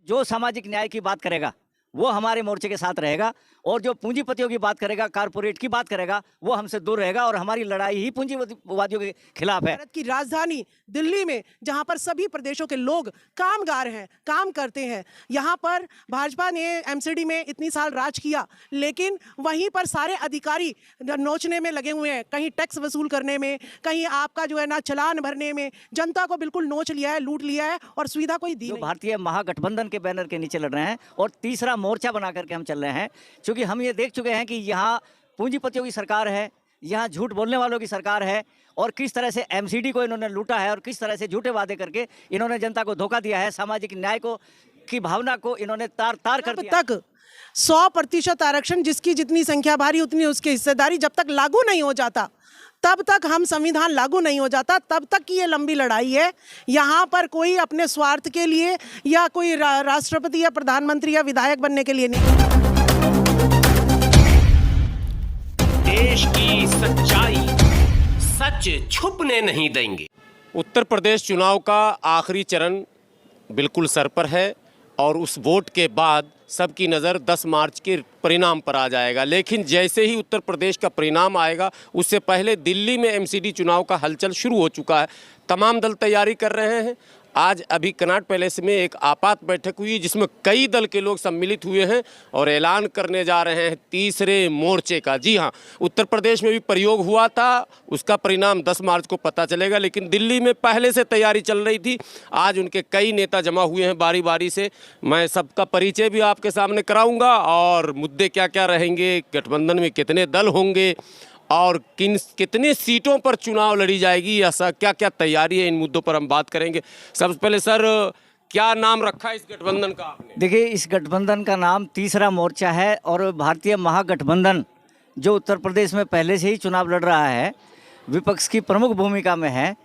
जो सामाजिक न्याय की बात करेगा वो हमारे मोर्चे के साथ रहेगा, और जो पूंजीपतियों की बात करेगा, कारपोरेट की बात करेगा, वो हमसे दूर रहेगा, और हमारी लड़ाई ही पूंजीवादियों के खिलाफ है। भारत की राजधानी दिल्ली में जहां पर सभी प्रदेशों के लोग कामगार हैं, काम करते हैं, यहां पर भाजपा ने एमसीडी में इतनी साल राज किया, लेकिन वहीं पर सारे अधिकारी नोचने में लगे हुए हैं, कहीं टैक्स वसूल करने में, कहीं आपका जो है ना चालान भरने में। जनता को बिल्कुल नोच लिया है, लूट लिया है और सुविधा कोई दी जो नहीं। भारतीय महागठबंधन के बैनर के नीचे लड़ रहे हैं और तीसरा मोर्चा बना करके हम चल रहे हैं, क्योंकि हम ये देख चुके हैं कि यहाँ पूंजीपतियों की सरकार है, यहाँ झूठ बोलने वालों की सरकार है, और किस तरह से एमसीडी को इन्होंने लूटा है और किस तरह से झूठे वादे करके इन्होंने जनता को धोखा दिया है। सामाजिक न्याय को की भावना को इन्होंने तार तार कर दिया। तक 100% आरक्षण, जिसकी जितनी संख्या भारी उतनी उसकी हिस्सेदारी, जब तक लागू नहीं हो जाता, तब तक हम संविधान लागू नहीं हो जाता, तब तक की ये लंबी लड़ाई है। यहाँ पर कोई अपने स्वार्थ के लिए या कोई राष्ट्रपति या प्रधानमंत्री या विधायक बनने के लिए नहीं। देश की सच्चाई सच छुपने नहीं देंगे। उत्तर प्रदेश चुनाव का आखिरी चरण बिल्कुल सर पर है और उस वोट के बाद सबकी नज़र 10 मार्च के परिणाम पर आ जाएगा। लेकिन जैसे ही उत्तर प्रदेश का परिणाम आएगा, उससे पहले दिल्ली में एमसीडी चुनाव का हलचल शुरू हो चुका है। तमाम दल तैयारी कर रहे हैं। आज अभी कनॉट पैलेस में एक आपात बैठक हुई जिसमें कई दल के लोग सम्मिलित हुए हैं और ऐलान करने जा रहे हैं तीसरे मोर्चे का। जी हाँ, उत्तर प्रदेश में भी प्रयोग हुआ था, उसका परिणाम 10 मार्च को पता चलेगा, लेकिन दिल्ली में पहले से तैयारी चल रही थी। आज उनके कई नेता जमा हुए हैं बारी बारी से। मैं सबका परिचय भी आपके सामने कराऊंगा और मुद्दे क्या क्या रहेंगे, गठबंधन में कितने दल होंगे और कितने सीटों पर चुनाव लड़ी जाएगी, ऐसा क्या क्या तैयारी है, इन मुद्दों पर हम बात करेंगे। सबसे पहले सर, क्या नाम रखा है इस गठबंधन का आपने? देखिए, इस गठबंधन का नाम तीसरा मोर्चा है, और भारतीय महागठबंधन जो उत्तर प्रदेश में पहले से ही चुनाव लड़ रहा है, विपक्ष की प्रमुख भूमिका में है,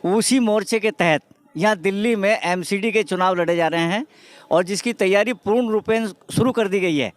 उसी मोर्चे के तहत यहाँ दिल्ली में एमसीडी के चुनाव लड़े जा रहे हैं और जिसकी तैयारी पूर्ण रूपेण शुरू कर दी गई है।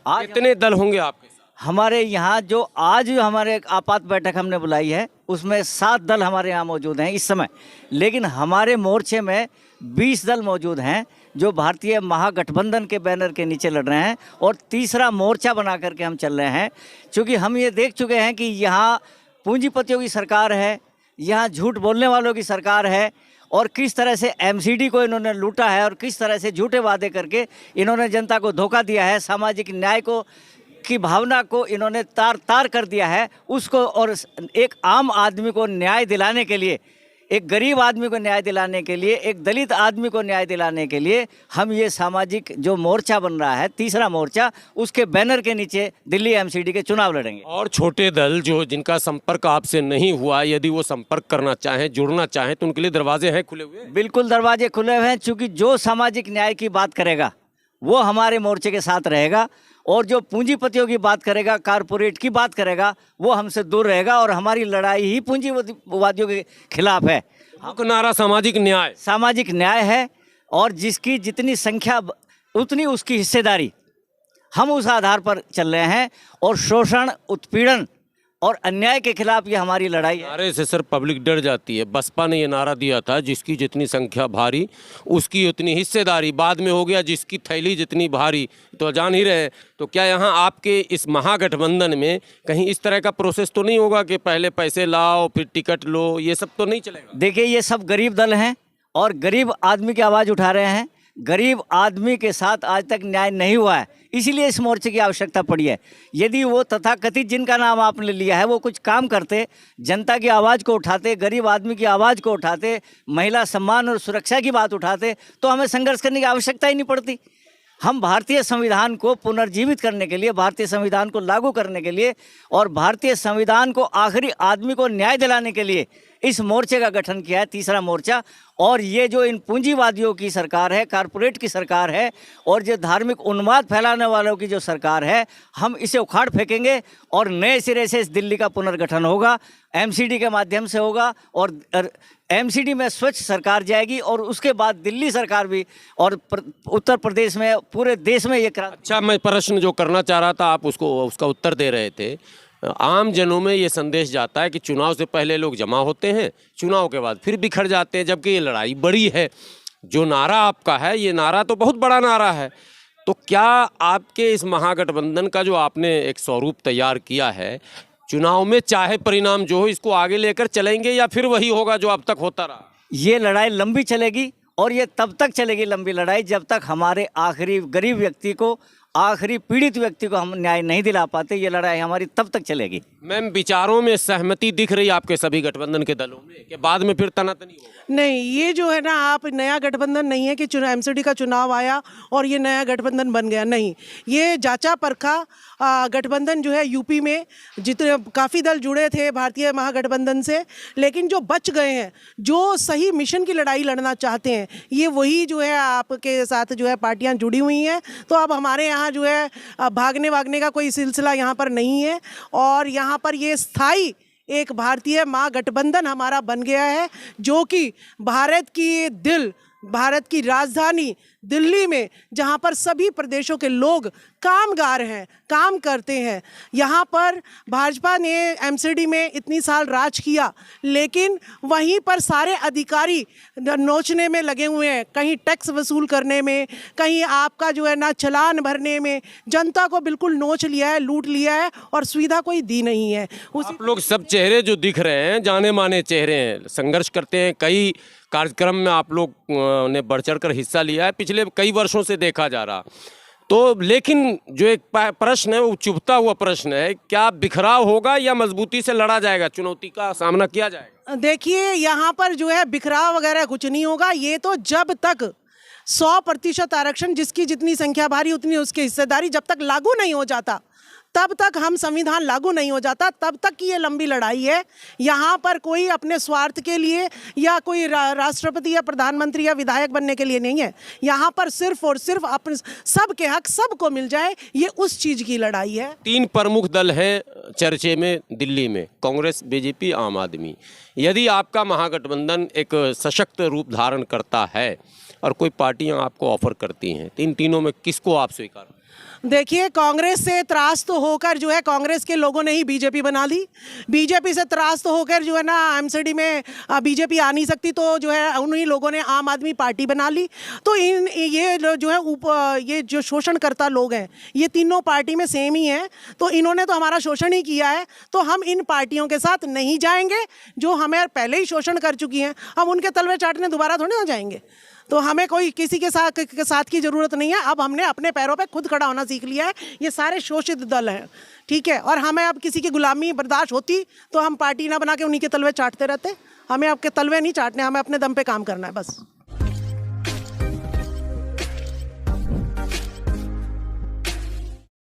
आज कितने दल होंगे आपके साथ? हमारे यहाँ जो आज हमारे आपात बैठक हमने बुलाई है, उसमें 7 दल हमारे यहाँ मौजूद हैं इस समय, लेकिन हमारे मोर्चे में 20 दल मौजूद हैं जो भारतीय महागठबंधन के बैनर के नीचे लड़ रहे हैं और तीसरा मोर्चा बना करके हम चल रहे हैं, क्योंकि हम ये देख चुके हैं कि यहाँ पूंजीपतियों की सरकार है, यहाँ झूठ बोलने वालों की सरकार है, और किस तरह से एमसीडी को इन्होंने लूटा है और किस तरह से झूठे वादे करके इन्होंने जनता को धोखा दिया है। सामाजिक न्याय को की भावना को इन्होंने तार तार कर दिया है उसको, और एक आम आदमी को न्याय दिलाने के लिए, एक गरीब आदमी को न्याय दिलाने के लिए, एक दलित आदमी को न्याय दिलाने के लिए हम ये सामाजिक जो मोर्चा बन रहा है, तीसरा मोर्चा, उसके बैनर के नीचे दिल्ली एमसीडी के चुनाव लड़ेंगे। और छोटे दल जो जिनका संपर्क आपसे नहीं हुआ, यदि वो संपर्क करना चाहें, जुड़ना चाहें, तो उनके लिए दरवाजे हैं खुले हुए? बिल्कुल दरवाजे खुले हुए हैं, क्योंकि जो सामाजिक न्याय की बात करेगा वो हमारे मोर्चे के साथ रहेगा, और जो पूंजीपतियों की बात करेगा, कारपोरेट की बात करेगा, वो हमसे दूर रहेगा, और हमारी लड़ाई ही पूंजीवादियों के खिलाफ है। मुख्य नारा सामाजिक न्याय है, और जिसकी जितनी संख्या उतनी उसकी हिस्सेदारी। हम उस आधार पर चल रहे हैं, और शोषण, उत्पीड़न और अन्याय के खिलाफ ये हमारी लड़ाई है। नारे से सर पब्लिक डर जाती है। बसपा ने ये नारा दिया था, जिसकी जितनी संख्या भारी उसकी उतनी हिस्सेदारी। बाद में हो गया जिसकी थैली जितनी भारी, तो जान ही रहे। तो क्या यहाँ आपके इस महागठबंधन में कहीं इस तरह का प्रोसेस तो नहीं होगा कि पहले पैसे लाओ फिर टिकट लो, ये सब तो नहीं चलेगा? देखिए, ये सब गरीब दल हैं और गरीब आदमी की आवाज़ उठा रहे हैं। गरीब आदमी के साथ आज तक न्याय नहीं हुआ है, इसीलिए इस मोर्चे की आवश्यकता पड़ी है। यदि वो तथाकथित जिनका नाम आपने लिया है वो कुछ काम करते, जनता की आवाज़ को उठाते, गरीब आदमी की आवाज़ को उठाते, महिला सम्मान और सुरक्षा की बात उठाते, तो हमें संघर्ष करने की आवश्यकता ही नहीं पड़ती। हम भारतीय संविधान को पुनर्जीवित करने के लिए, भारतीय संविधान को लागू करने के लिए और भारतीय संविधान को आखिरी आदमी को न्याय दिलाने के लिए इस मोर्चे का गठन किया है, तीसरा मोर्चा। और ये जो इन पूंजीवादियों की सरकार है, कारपोरेट की सरकार है, और जो धार्मिक उन्माद फैलाने वालों की जो सरकार है, हम इसे उखाड़ फेंकेंगे और नए सिरे से इस दिल्ली का पुनर्गठन होगा, एमसीडी के माध्यम से होगा, और एमसीडी में स्वच्छ सरकार जाएगी, और उसके बाद दिल्ली सरकार भी, और उत्तर प्रदेश में, पूरे देश में ये अच्छा, मैं प्रश्न जो करना चाह रहा था, आप उसका उत्तर दे रहे थे। आम जनों में ये संदेश जाता है कि चुनाव से पहले लोग जमा होते हैं, चुनाव के बाद फिर बिखर जाते हैं, जबकि ये लड़ाई बड़ी है। जो नारा आपका है, ये नारा तो बहुत बड़ा नारा है। तो क्या आपके इस महागठबंधन का जो आपने एक स्वरूप तैयार किया है, चुनाव में चाहे परिणाम जो हो इसको आगे लेकर चलेंगे या फिर वही होगा जो अब तक होता रहा? ये लड़ाई लंबी चलेगी और ये तब तक चलेगी लंबी लड़ाई जब तक हमारे आखिरी गरीब व्यक्ति को, आखिरी पीड़ित व्यक्ति को हम न्याय नहीं दिला पाते। ये लड़ाई हमारी तब तक चलेगी। मैम, विचारों में सहमति दिख रही आपके सभी गठबंधन के दलों में कि बाद में फिर तनातनी होगा? नहीं, ये जो है ना, आप नया गठबंधन नहीं है कि चुनाव एमसीडी का चुनाव आया और ये नया गठबंधन बन गया। नहीं, ये जांचा परखा गठबंधन जो है यूपी में जितने काफ़ी दल जुड़े थे भारतीय महागठबंधन से, लेकिन जो बच गए हैं, जो सही मिशन की लड़ाई लड़ना चाहते हैं, ये वही जो है आपके साथ जो है पार्टियां जुड़ी हुई हैं। तो अब हमारे यहाँ जो है भागने वागने का कोई सिलसिला यहाँ पर नहीं है और यहाँ पर ये स्थायी एक भारतीय महागठबंधन हमारा बन गया है, जो कि भारत की दिल, भारत की राजधानी दिल्ली में, जहाँ पर सभी प्रदेशों के लोग कामगार हैं, काम करते हैं, यहाँ पर भाजपा ने एमसीडी में इतनी साल राज किया, लेकिन वहीं पर सारे अधिकारी नोचने में लगे हुए हैं, कहीं टैक्स वसूल करने में, कहीं आपका जो है ना चालान भरने में। जनता को बिल्कुल नोच लिया है, लूट लिया है और सुविधा कोई दी नहीं है। आप लोग सब चेहरे जो दिख रहे हैं जाने माने चेहरे हैं, संघर्ष करते हैं, कई कार्यक्रम में आप लोग ने बढ़ चढ़ कर हिस्सा लिया है, पिछले कई वर्षों से देखा जा रहा। तो लेकिन जो एक प्रश्न है वो चुभता हुआ प्रश्न है, क्या बिखराव होगा या मजबूती से लड़ा जाएगा, चुनौती का सामना किया जाएगा? देखिए, यहाँ पर जो है बिखराव वगैरह कुछ नहीं होगा। ये तो जब तक 100% आरक्षण, जिसकी जितनी संख्या भारी उतनी उसकी हिस्सेदारी, जब तक लागू नहीं हो जाता, तब तक हम संविधान लागू नहीं हो जाता, तब तक की ये लंबी लड़ाई है। यहाँ पर कोई अपने स्वार्थ के लिए या कोई राष्ट्रपति या प्रधानमंत्री या विधायक बनने के लिए नहीं है। यहाँ पर सिर्फ और सिर्फ अपने सबके हक सबको मिल जाए, ये उस चीज़ की लड़ाई है। 3 प्रमुख दल हैं चर्चे में दिल्ली में, कांग्रेस, बीजेपी, आम आदमी। यदि आपका महागठबंधन एक सशक्त रूप धारण करता है और कोई पार्टियां आपको ऑफर करती हैं, तो इन तीनों में किसको आप स्वीकार? देखिए, कांग्रेस से त्रास्त होकर जो है कांग्रेस के लोगों ने ही बीजेपी बना ली। बीजेपी से त्रास्त होकर जो है ना एमसीडी में बीजेपी आ नहीं सकती, तो जो है उन्हीं लोगों ने आम आदमी पार्टी बना ली। तो ये जो है ये जो शोषणकर्ता लोग हैं, ये तीनों पार्टी में सेम ही हैं। तो इन्होंने तो हमारा शोषण ही किया है, तो हम इन पार्टियों के साथ नहीं जाएंगे जो हमें पहले ही शोषण कर चुकी हैं। हम उनके तलवे चाटने दोबारा थोड़ी ना जाएंगे। तो हमें कोई किसी के साथ की ज़रूरत नहीं है। अब हमने अपने पैरों पे खुद खड़ा होना सीख लिया है। ये सारे शोषित दल हैं, ठीक है, और हमें अब किसी की गुलामी बर्दाश्त होती तो हम पार्टी ना बना के उन्हीं के तलवे चाटते रहते। हमें आपके तलवे नहीं चाटने, हमें अपने दम पे काम करना है बस।